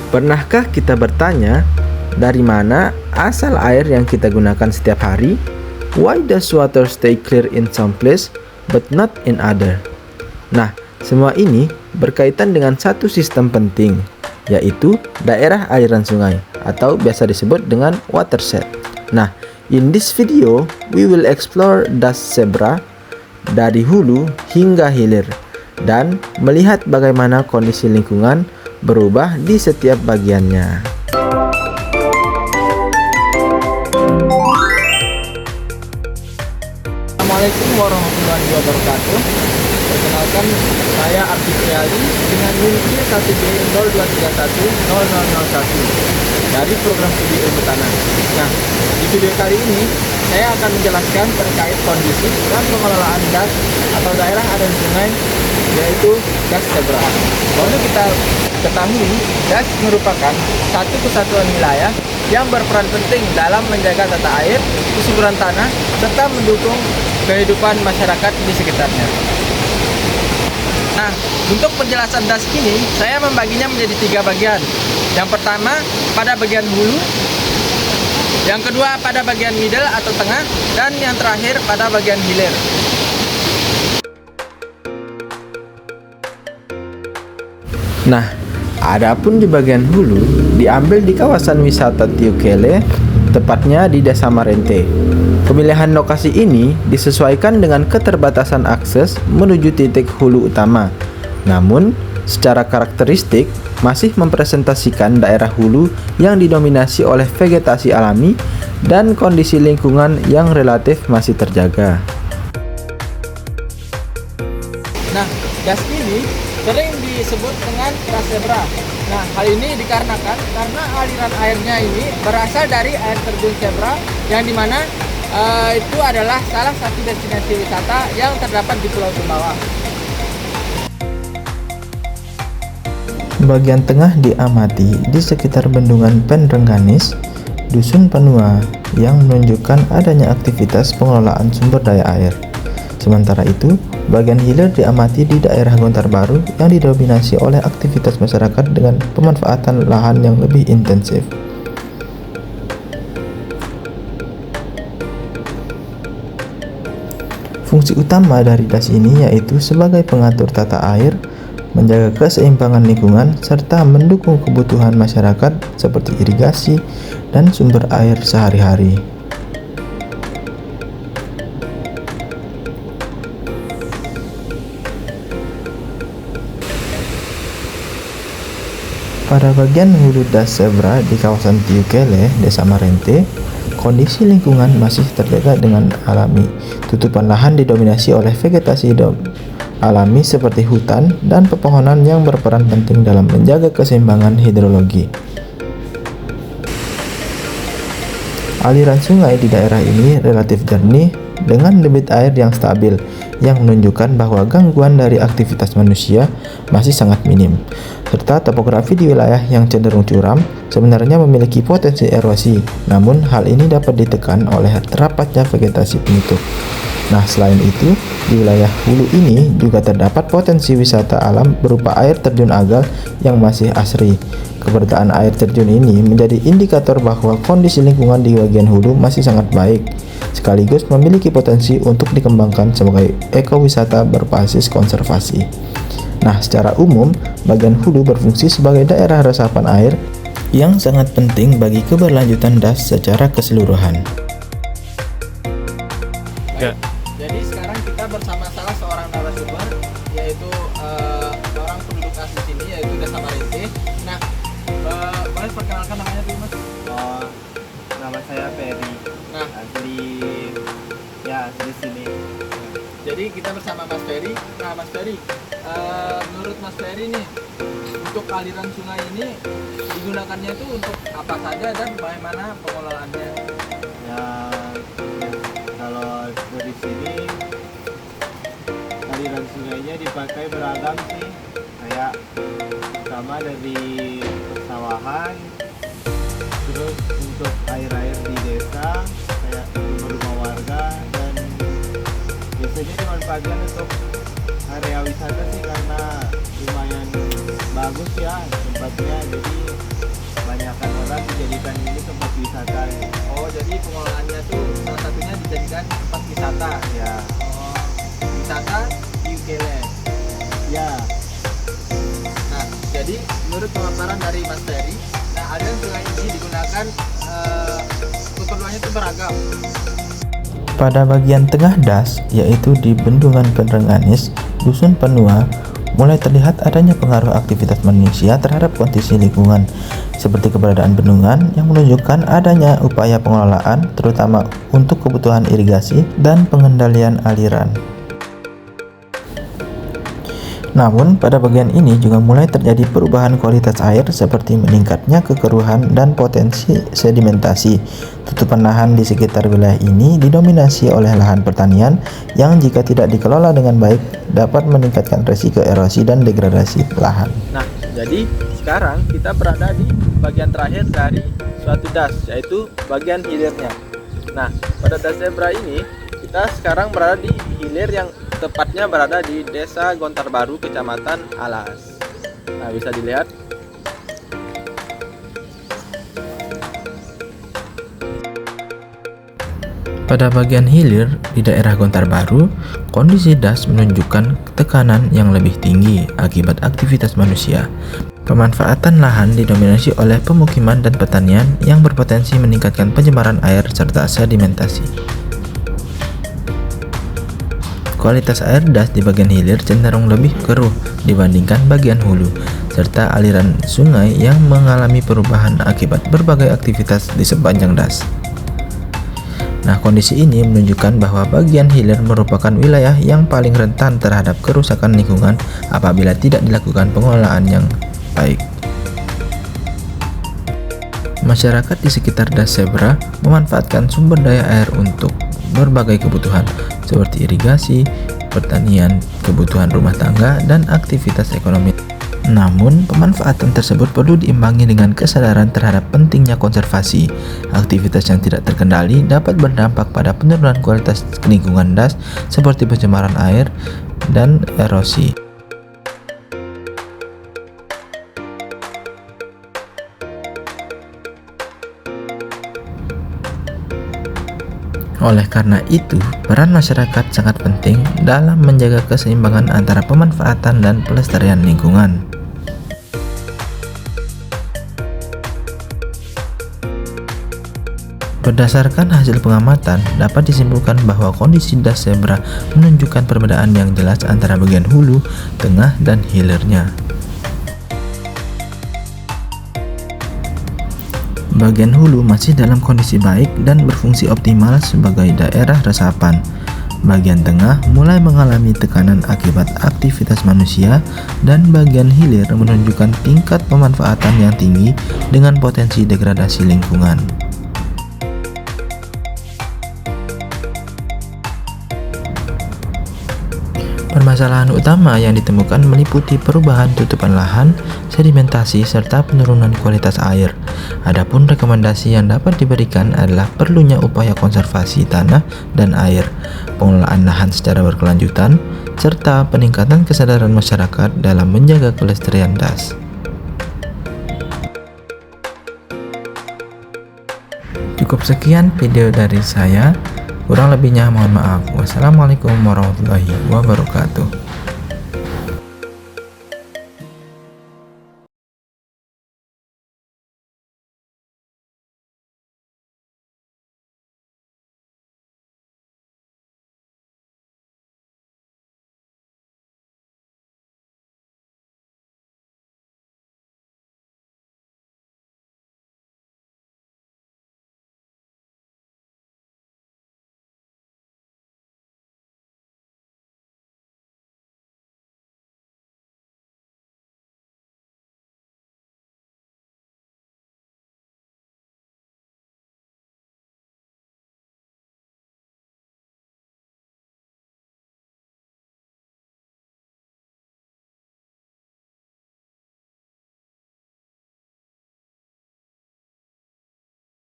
Pernahkah kita bertanya, dari mana asal air yang kita gunakan setiap hari? Why does water stay clear in some place but not in other? Nah, semua ini berkaitan dengan satu sistem penting, yaitu daerah aliran sungai atau biasa disebut dengan watershed. Nah, in this video, we will explore Das Zebra dari hulu hingga hilir dan melihat bagaimana kondisi lingkungan berubah di setiap bagiannya. Assalamualaikum warahmatullahi wabarakatuh. Perkenalkan, saya Artitriali dengan NIM 1B02310001 dari program studi ilmu tanah. Nah, di video kali ini saya akan menjelaskan terkait kondisi dan pengelolaan das atau daerah aliran sungai, yaitu Das Zebra. Perlu kita ketahui, das merupakan satu kesatuan wilayah yang berperan penting dalam menjaga tata air, kesuburan tanah, serta mendukung kehidupan masyarakat di sekitarnya. Nah, untuk penjelasan das ini, saya membaginya menjadi 3 bagian. Yang pertama pada bagian hulu, yang kedua pada bagian middle atau tengah, dan yang terakhir pada bagian hilir. Nah, adapun di bagian hulu diambil di kawasan wisata Tiukele, tepatnya di Desa Marente. Pemilihan lokasi ini disesuaikan dengan keterbatasan akses menuju titik hulu utama. Namun, secara karakteristik masih mempresentasikan daerah hulu yang didominasi oleh vegetasi alami dan kondisi lingkungan yang relatif masih terjaga. Nah, das ini sering disebut dengan Das Zebra. Nah, hal ini dikarenakan karena aliran airnya ini berasal dari air terjun Zebra, yang dimana itu adalah salah satu destinasi wisata yang terdapat di Pulau Sumbawa. Bagian tengah diamati di sekitar bendungan Penrengganis, Dusun Panua, yang menunjukkan adanya aktivitas pengelolaan sumber daya air. Sementara itu, bagian hilir diamati di daerah Gontar Baru yang didominasi oleh aktivitas masyarakat dengan pemanfaatan lahan yang lebih intensif. Fungsi utama dari das ini yaitu sebagai pengatur tata air, menjaga keseimbangan lingkungan, serta mendukung kebutuhan masyarakat seperti irigasi dan sumber air sehari-hari. Pada bagian hulu Das Zebra di kawasan Tiukele, Desa Marente, kondisi lingkungan masih terjaga dengan alami. Tutupan lahan didominasi oleh vegetasi alami seperti hutan dan pepohonan yang berperan penting dalam menjaga keseimbangan hidrologi. Aliran sungai di daerah ini relatif jernih dengan debit air yang stabil, yang menunjukkan bahwa gangguan dari aktivitas manusia masih sangat minim. Serta topografi di wilayah yang cenderung curam sebenarnya memiliki potensi erosi, namun hal ini dapat ditekan oleh terapatnya vegetasi penutup. Nah, selain itu, di wilayah hulu ini juga terdapat potensi wisata alam berupa air terjun Agal yang masih asri. Keberadaan air terjun ini menjadi indikator bahwa kondisi lingkungan di bagian hulu masih sangat baik, sekaligus memiliki potensi untuk dikembangkan sebagai ekowisata berbasis konservasi. Nah, secara umum, bagian hulu berfungsi sebagai daerah resapan air yang sangat penting bagi keberlanjutan das secara keseluruhan. Jadi sekarang kita bersama salah seorang narasumber, yaitu orang penduduk asli sini, yaitu Desa Marente. Nah, boleh perkenalkan namanya dulu, Mas? Oh, nama saya Ferry. Nah, asli sini. jadi kita bersama Mas Ferry. Nah, Mas Ferry, menurut Mas Ferry nih, untuk aliran sungai ini digunakannya itu untuk apa saja dan bagaimana pengelolaannya? Ya, kalau dari sini aliran sungainya dipakai beragam sih, kayak pertama dari persawahan, terus untuk air-air di desa kayak rumah warga, dan biasanya dimanfaatkan untuk area wisata sih karena lumayan bagus ya tempatnya, jadi akan dijadikan ini tempat wisata ya. Oh, jadi pengelolaannya tuh salah satunya dijadikan tempat wisata. Ya, Oh, wisata di Ukele. ya. Nah, jadi menurut pemaparan dari Mas Ferry, nah aliran sungai ini digunakan keperluannya itu beragam. Pada bagian tengah das, yaitu di Bendungan Penrenganis, Dusun Penua, mulai terlihat adanya pengaruh aktivitas manusia terhadap kondisi lingkungan, seperti keberadaan bendungan yang menunjukkan adanya upaya pengelolaan, terutama untuk kebutuhan irigasi dan pengendalian aliran. Namun, pada bagian ini juga mulai terjadi perubahan kualitas air seperti meningkatnya kekeruhan dan potensi sedimentasi. Tutupan lahan di sekitar wilayah ini didominasi oleh lahan pertanian yang jika tidak dikelola dengan baik dapat meningkatkan risiko erosi dan degradasi lahan. Nah, jadi sekarang kita berada di bagian terakhir dari suatu das, yaitu bagian hilirnya. Nah, pada das zebra ini kita sekarang berada di hilir yang tepatnya berada di Desa Gontar Baru, Kecamatan Alas. Nah, bisa dilihat. Pada bagian hilir di daerah Gontar Baru, kondisi das menunjukkan tekanan yang lebih tinggi akibat aktivitas manusia. Pemanfaatan lahan didominasi oleh pemukiman dan pertanian yang berpotensi meningkatkan pencemaran air serta sedimentasi. Kualitas air das di bagian hilir cenderung lebih keruh dibandingkan bagian hulu, serta aliran sungai yang mengalami perubahan akibat berbagai aktivitas di sepanjang das. Nah, kondisi ini menunjukkan bahwa bagian hilir merupakan wilayah yang paling rentan terhadap kerusakan lingkungan apabila tidak dilakukan pengelolaan yang baik. Masyarakat di sekitar das zebra memanfaatkan sumber daya air untuk berbagai kebutuhan seperti irigasi, pertanian, kebutuhan rumah tangga, dan aktivitas ekonomi. Namun, pemanfaatan tersebut perlu diimbangi dengan kesadaran terhadap pentingnya konservasi. Aktivitas yang tidak terkendali dapat berdampak pada penurunan kualitas lingkungan das seperti pencemaran air dan erosi. Oleh karena itu, peran masyarakat sangat penting dalam menjaga keseimbangan antara pemanfaatan dan pelestarian lingkungan. Berdasarkan hasil pengamatan, dapat disimpulkan bahwa kondisi das zebra menunjukkan perbedaan yang jelas antara bagian hulu, tengah, dan hilirnya. Bagian hulu masih dalam kondisi baik dan berfungsi optimal sebagai daerah resapan. Bagian tengah mulai mengalami tekanan akibat aktivitas manusia, dan bagian hilir menunjukkan tingkat pemanfaatan yang tinggi dengan potensi degradasi lingkungan. Permasalahan utama yang ditemukan meliputi perubahan tutupan lahan, sedimentasi, serta penurunan kualitas air. Adapun rekomendasi yang dapat diberikan adalah perlunya upaya konservasi tanah dan air, pengelolaan lahan secara berkelanjutan, serta peningkatan kesadaran masyarakat dalam menjaga kelestarian das. Cukup sekian video dari saya. Kurang lebihnya mohon maaf. Wassalamualaikum warahmatullahi wabarakatuh.